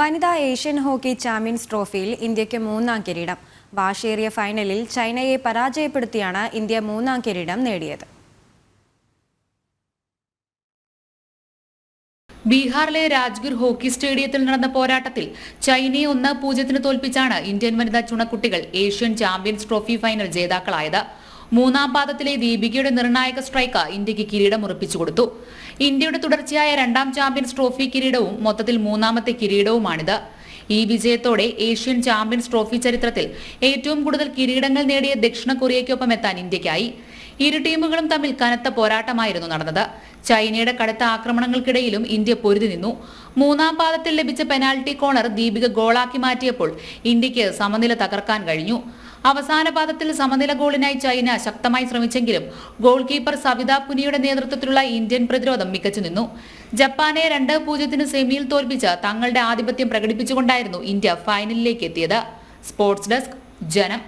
വനിതാ Asian hockey champions ട്രോഫിയിൽ ഇന്ത്യയ്ക്ക് മൂന്നാം കിരീടം. വാശേറിയ ഫൈനലിൽ ചൈനയെ പരാജയപ്പെടുത്തിയാണ് ഇന്ത്യ മൂന്നാം കിരീടം നേടിയത്. ബീഹാറിലെ രാജ്ഗിർ ഹോക്കി സ്റ്റേഡിയത്തിൽ നടന്ന പോരാട്ടത്തിൽ ചൈനയെ 1-0 തോൽപ്പിച്ചാണ് ഇന്ത്യൻ വനിതാ ചുണക്കുട്ടികൾ ഏഷ്യൻ ചാമ്പ്യൻസ് ട്രോഫി ഫൈനൽ ജേതാക്കളായത്. മൂന്നാം പാദത്തിലെ ദീപികയുടെ നിർണായക സ്ട്രൈക്ക് ഇന്ത്യക്ക് കിരീടം ഉറപ്പിച്ചു കൊടുത്തു. ഇന്ത്യയുടെ തുടർച്ചയായ രണ്ടാം ചാമ്പ്യൻസ് ട്രോഫി കിരീടവും മൊത്തത്തിൽ മൂന്നാമത്തെ കിരീടവുമാണിത്. ഈ വിജയത്തോടെ ഏഷ്യൻ ചാമ്പ്യൻസ് ട്രോഫി ചരിത്രത്തിൽ ഏറ്റവും കൂടുതൽ കിരീടങ്ങൾ നേടിയ ദക്ഷിണ കൊറിയയ്ക്കൊപ്പം എത്താൻ ഇന്ത്യക്കായി. ഇരു ടീമുകളും തമ്മിൽ കനത്ത പോരാട്ടമായിരുന്നു നടന്നത്. ചൈനയുടെ കടുത്ത ആക്രമണങ്ങൾക്കിടയിലും ഇന്ത്യ പൊരുതി നിന്നു. മൂന്നാം പാദത്തിൽ ലഭിച്ച പെനാൽറ്റി കോർണർ ദീപിക ഗോളാക്കി മാറ്റിയപ്പോൾ ഇന്ത്യക്ക് സമനില തകർക്കാൻ കഴിഞ്ഞു. അവസാന പാദത്തിൽ സമനില ഗോളിനായി ചൈന ശക്തമായി ശ്രമിച്ചെങ്കിലും ഗോൾ കീപ്പർ സവിത പുനിയുടെ നേതൃത്വത്തിലുള്ള ഇന്ത്യൻ പ്രതിരോധം മികച്ചു നിന്നു. ജപ്പാനെ 2-0 സെമിയിൽ തോൽപ്പിച്ച് തങ്ങളുടെ ആധിപത്യം പ്രകടിപ്പിച്ചുകൊണ്ടായിരുന്നു ഇന്ത്യ ഫൈനലിലേക്ക് എത്തിയത്. സ്പോർട്സ് ഡെസ്ക്, ജനം.